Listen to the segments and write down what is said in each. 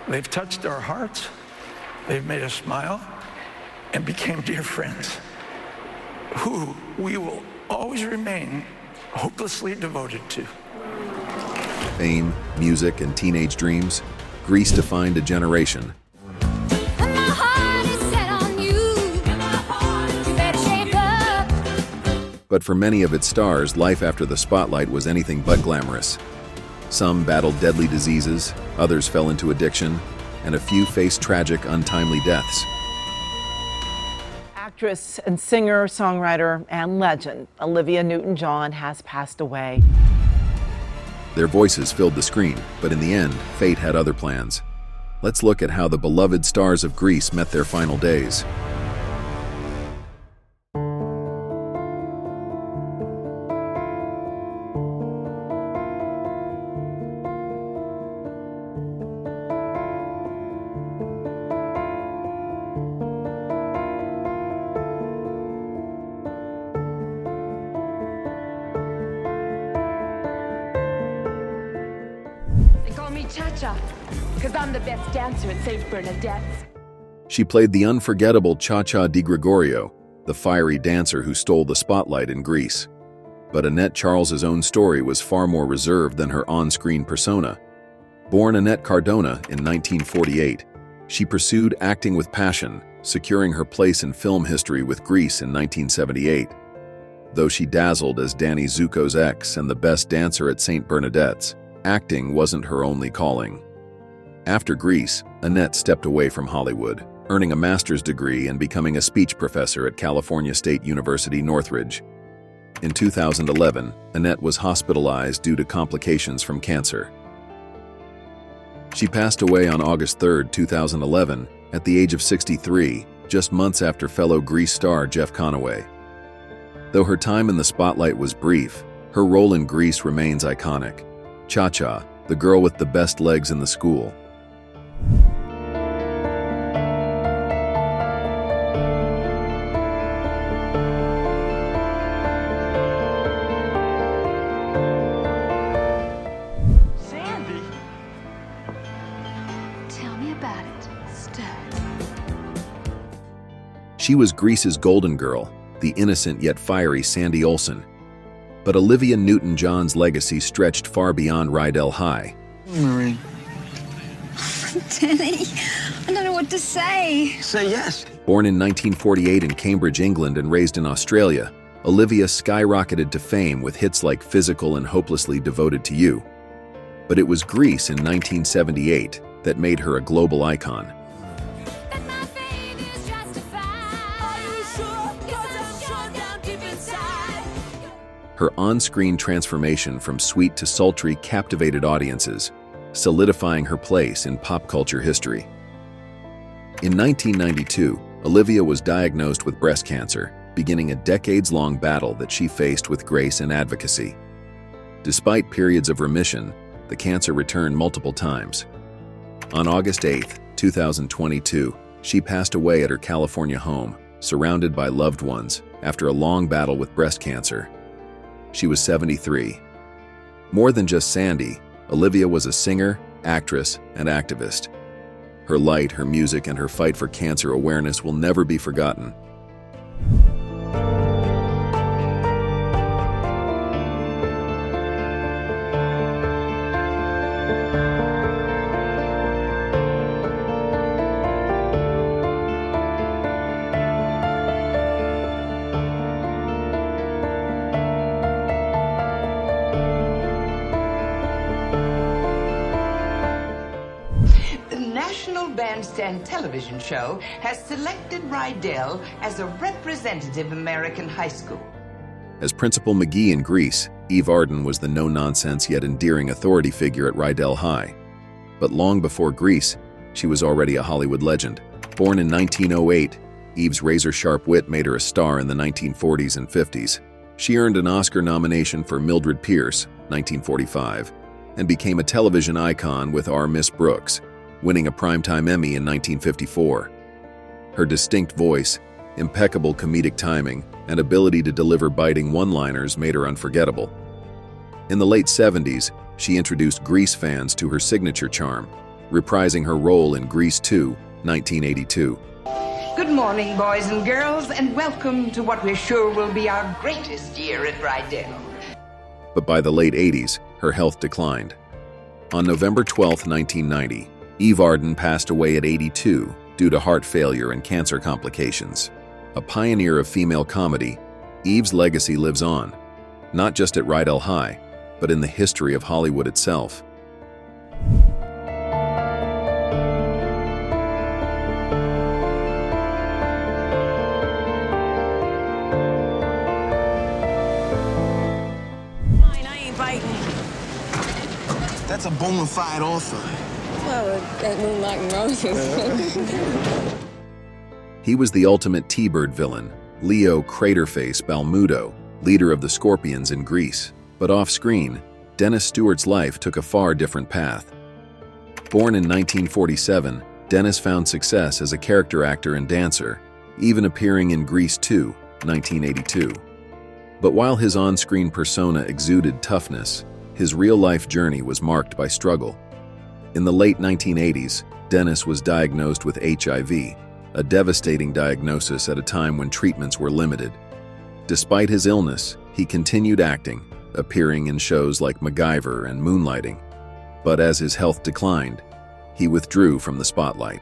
They've touched our hearts, they've made us smile, and became dear friends, who we will always remain hopelessly devoted to. Fame, music, and teenage dreams, Grease defined a generation. But for many of its stars, life after the spotlight was anything but glamorous. Some battled deadly diseases, others fell into addiction, and a few faced tragic, untimely deaths. Actress and singer, songwriter, and legend Olivia Newton-John has passed away. Their voices filled the screen, but in the end, fate had other plans. Let's look at how the beloved stars of Grease met their final days. Cha-cha, because I'm the best dancer at St. Bernadette's. She played the unforgettable Cha-Cha Di Gregorio, the fiery dancer who stole the spotlight in Grease. But Annette Charles' own story was far more reserved than her on-screen persona. Born Annette Cardona in 1948, she pursued acting with passion, securing her place in film history with Grease in 1978. Though she dazzled as Danny Zuko's ex and the best dancer at St. Bernadette's, acting wasn't her only calling. After Grease, Annette stepped away from Hollywood, earning a master's degree and becoming a speech professor at California State University, Northridge. In 2011, Annette was hospitalized due to complications from cancer. She passed away on August 3, 2011, at the age of 63, just months after fellow Grease star Jeff Conaway. Though her time in the spotlight was brief, her role in Grease remains iconic. Cha-Cha, the girl with the best legs in the school. Sandy? Tell me about it, Stud. She was Grease's golden girl, the innocent yet fiery Sandy Olsen. But Olivia Newton-John's legacy stretched far beyond Rydell High. Marie. Danny, I don't know what to say. Say yes. Born in 1948 in Cambridge, England, and raised in Australia, Olivia skyrocketed to fame with hits like Physical and Hopelessly Devoted to You. But it was Grease in 1978 that made her a global icon. Her on-screen transformation from sweet to sultry captivated audiences, solidifying her place in pop culture history. In 1992, Olivia was diagnosed with breast cancer, beginning a decades-long battle that she faced with grace and advocacy. Despite periods of remission, the cancer returned multiple times. On August 8, 2022, she passed away at her California home, surrounded by loved ones, after a long battle with breast cancer. She was 73. More than just Sandy, Olivia was a singer, actress, and activist. Her light, her music, and her fight for cancer awareness will never be forgotten. Bandstand television show has selected Rydell as a representative American high school. As Principal McGee in Grease, Eve Arden was the no-nonsense yet endearing authority figure at Rydell High. But long before Grease, she was already a Hollywood legend. Born in 1908, Eve's razor-sharp wit made her a star in the 1940s and 50s. She earned an Oscar nomination for Mildred Pierce, 1945, and became a television icon with Our Miss Brooks, winning a Primetime Emmy in 1954. Her distinct voice, impeccable comedic timing, and ability to deliver biting one-liners made her unforgettable. In the late 70s, she introduced Grease fans to her signature charm, reprising her role in Grease 2, 1982. Good morning, boys and girls, and welcome to what we're sure will be our greatest year at Rydell. But by the late 80s, her health declined. On November 12, 1990, Eve Arden passed away at 82 due to heart failure and cancer complications. A pioneer of female comedy, Eve's legacy lives on, not just at Rydell High, but in the history of Hollywood itself. That's a bona fide offer. Well, that Moonlight and Roses. He was the ultimate T-Bird villain, Leo Craterface Balmudo, leader of the Scorpions in Grease. But off-screen, Dennis Stewart's life took a far different path. Born in 1947, Dennis found success as a character actor and dancer, even appearing in Grease 2, 1982. But while his on-screen persona exuded toughness, his real-life journey was marked by struggle. In the late 1980s, Dennis was diagnosed with HIV, a devastating diagnosis at a time when treatments were limited. Despite his illness, he continued acting, appearing in shows like MacGyver and Moonlighting. But as his health declined, he withdrew from the spotlight.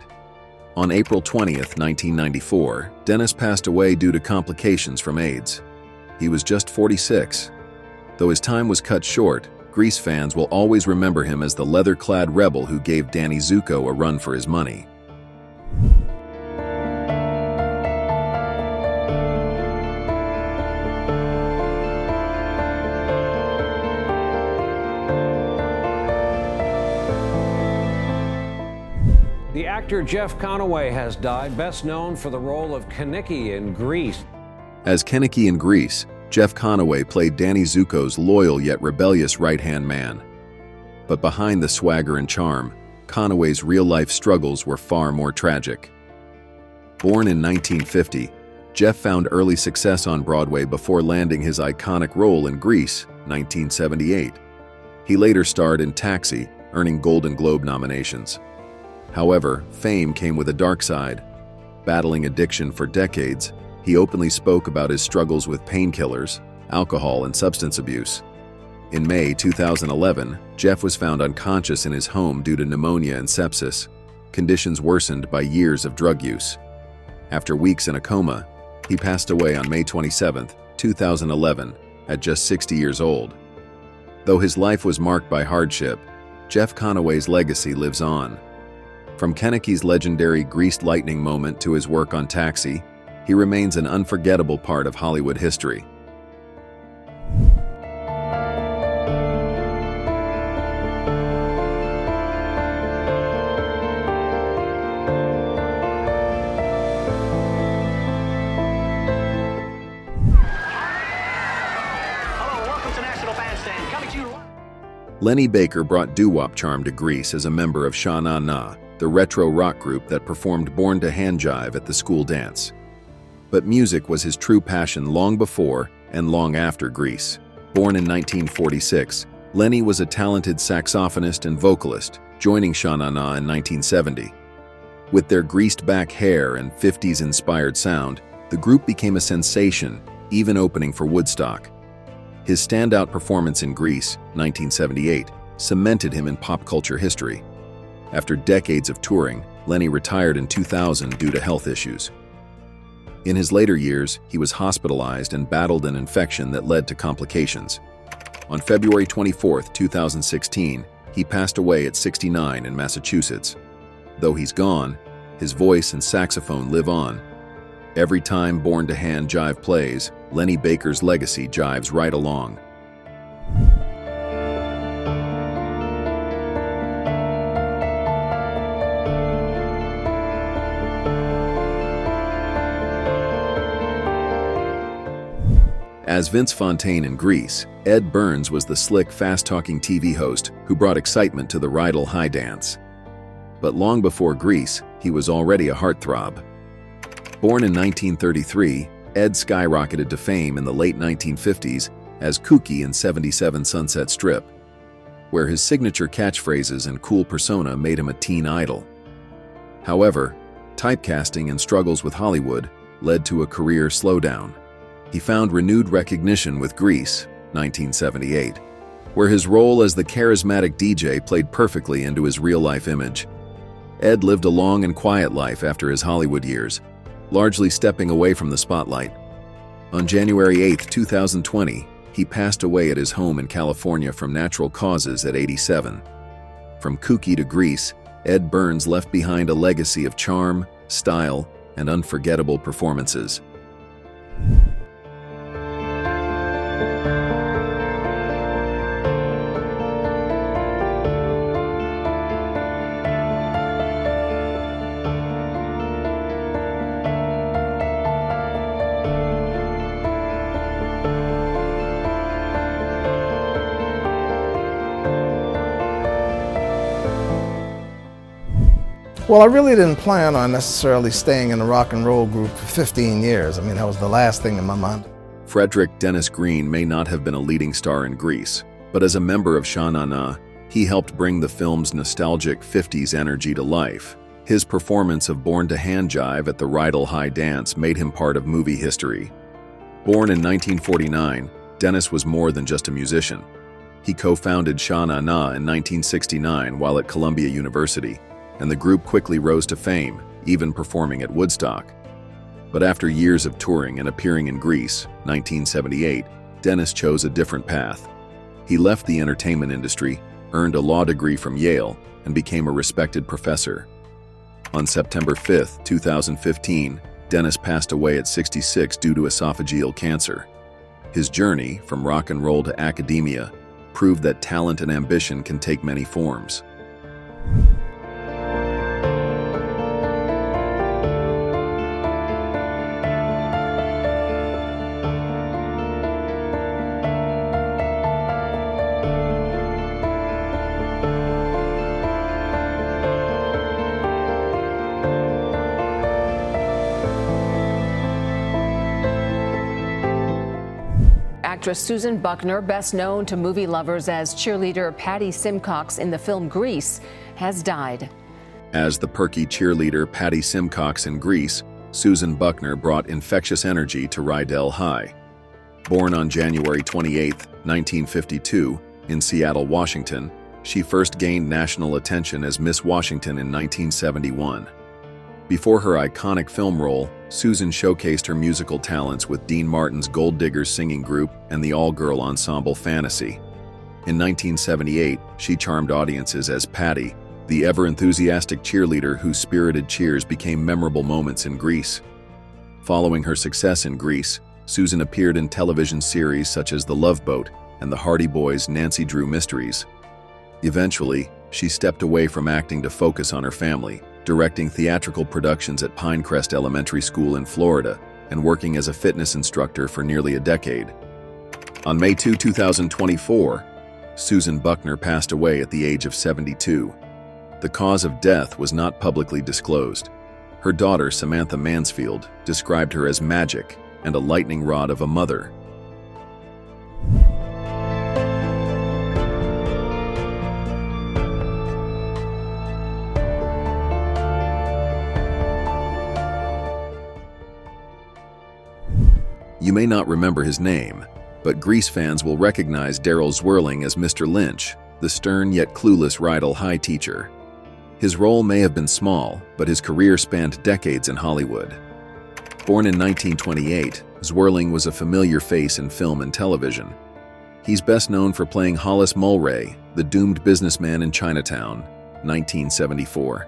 On April 20th, 1994, Dennis passed away due to complications from AIDS. He was just 46. Though his time was cut short, Grease fans will always remember him as the leather-clad rebel who gave Danny Zuko a run for his money. The actor Jeff Conaway has died, best known for the role of Kenickie in Grease. As Kenickie in Grease, Jeff Conaway played Danny Zuko's loyal yet rebellious right-hand man. But behind the swagger and charm, Conaway's real-life struggles were far more tragic. Born in 1950, Jeff found early success on Broadway before landing his iconic role in Grease, 1978. He later starred in Taxi, earning Golden Globe nominations. However, fame came with a dark side. Battling addiction for decades, he openly spoke about his struggles with painkillers, alcohol, and substance abuse. In May 2011, Jeff was found unconscious in his home due to pneumonia and sepsis, conditions worsened by years of drug use. After weeks in a coma, he passed away on May 27, 2011, at just 60 years old. Though his life was marked by hardship, Jeff Conaway's legacy lives on. From Kenickie's legendary greased lightning moment to his work on Taxi, he remains an unforgettable part of Hollywood history. Lenny Baker brought doo-wop charm to Grease as a member of Sha Na Na, the retro rock group that performed Born to Hand Jive at the school dance. But music was his true passion long before and long after Grease. Born in 1946, Lenny was a talented saxophonist and vocalist, joining Sha Na Na in 1970. With their greased-back hair and 50s-inspired sound, the group became a sensation, even opening for Woodstock. His standout performance in Grease, 1978, cemented him in pop culture history. After decades of touring, Lenny retired in 2000 due to health issues. In his later years, he was hospitalized and battled an infection that led to complications. On February 24, 2016, he passed away at 69 in Massachusetts. Though he's gone, his voice and saxophone live on. Every time Born to Hand Jive plays, Lenny Baker's legacy jives right along. As Vince Fontaine in Grease, Ed Byrnes was the slick, fast-talking TV host who brought excitement to the Rydell High dance. But long before Grease, he was already a heartthrob. Born in 1933, Ed skyrocketed to fame in the late 1950s as Kooky in 77 Sunset Strip. where his signature catchphrases and cool persona made him a teen idol. However, typecasting and struggles with Hollywood led to a career slowdown. He found renewed recognition with Grease, 1978, where his role as the charismatic DJ played perfectly into his real-life image. Ed lived a long and quiet life after his Hollywood years, largely stepping away from the spotlight. On January 8, 2020, he passed away at his home in California from natural causes at 87. From kooky to Grease, Ed Byrnes left behind a legacy of charm, style, and unforgettable performances. Well, I really didn't plan on necessarily staying in a rock and roll group for 15 years. I mean, that was the last thing in my mind. Frederick Dennis Green may not have been a leading star in Grease, but as a member of Sha Na Na, he helped bring the film's nostalgic 50s energy to life. His performance of Born to Hand Jive at the Rydell High Dance made him part of movie history. Born in 1949, Dennis was more than just a musician. He co-founded Sha Na Na in 1969 while at Columbia University, and the group quickly rose to fame, even performing at Woodstock. But after years of touring and appearing in Grease, 1978, Dennis chose a different path. He left the entertainment industry, earned a law degree from Yale, and became a respected professor. On September 5, 2015, Dennis passed away at 66 due to esophageal cancer. His journey, from rock and roll to academia, proved that talent and ambition can take many forms. Actress Susan Buckner, best known to movie lovers as cheerleader Patty Simcox in the film Grease, has died. As the perky cheerleader Patty Simcox in Grease, Susan Buckner brought infectious energy to Rydell High. Born on January 28, 1952, in Seattle, Washington, she first gained national attention as Miss Washington in 1971. Before her iconic film role, Susan showcased her musical talents with Dean Martin's Gold Diggers singing group and the all-girl ensemble Fantasy. In 1978, she charmed audiences as Patty, the ever-enthusiastic cheerleader whose spirited cheers became memorable moments in Grease. Following her success in Grease, Susan appeared in television series such as The Love Boat and the Hardy Boys' Nancy Drew Mysteries. Eventually, she stepped away from acting to focus on her family, directing theatrical productions at Pinecrest Elementary School in Florida and working as a fitness instructor for nearly a decade. On May 2, 2024, Susan Buckner passed away at the age of 72. The cause of death was not publicly disclosed. Her daughter, Samantha Mansfield, described her as magic and a lightning rod of a mother. You may not remember his name, but Grease fans will recognize Darrell Zwerling as Mr. Lynch, the stern yet clueless Rydell High teacher. His role may have been small, but his career spanned decades in Hollywood. Born in 1928, Zwerling was a familiar face in film and television. He's best known for playing Hollis Mulray, the doomed businessman in Chinatown, 1974.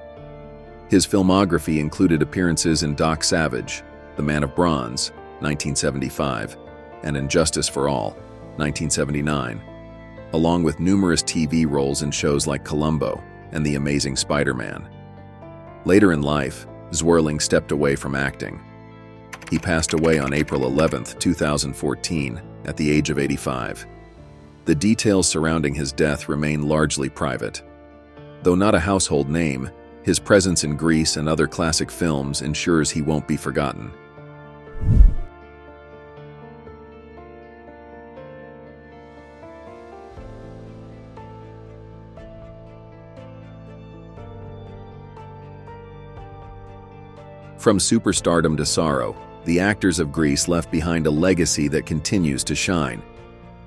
His filmography included appearances in Doc Savage, The Man of Bronze, 1975, and In Justice for All, 1979, along with numerous TV roles in shows like Columbo and The Amazing Spider-Man. Later in life, Zwerling stepped away from acting. He passed away on April 11, 2014, at the age of 85. The details surrounding his death remain largely private. Though not a household name, his presence in Grease and other classic films ensures he won't be forgotten. From superstardom to sorrow, the actors of Grease left behind a legacy that continues to shine.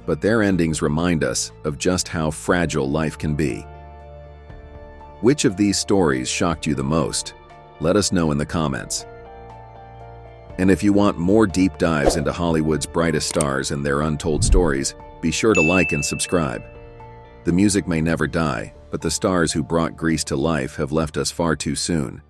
But their endings remind us of just how fragile life can be. Which of these stories shocked you the most? Let us know in the comments. And if you want more deep dives into Hollywood's brightest stars and their untold stories, be sure to like and subscribe. The music may never die, but the stars who brought Grease to life have left us far too soon.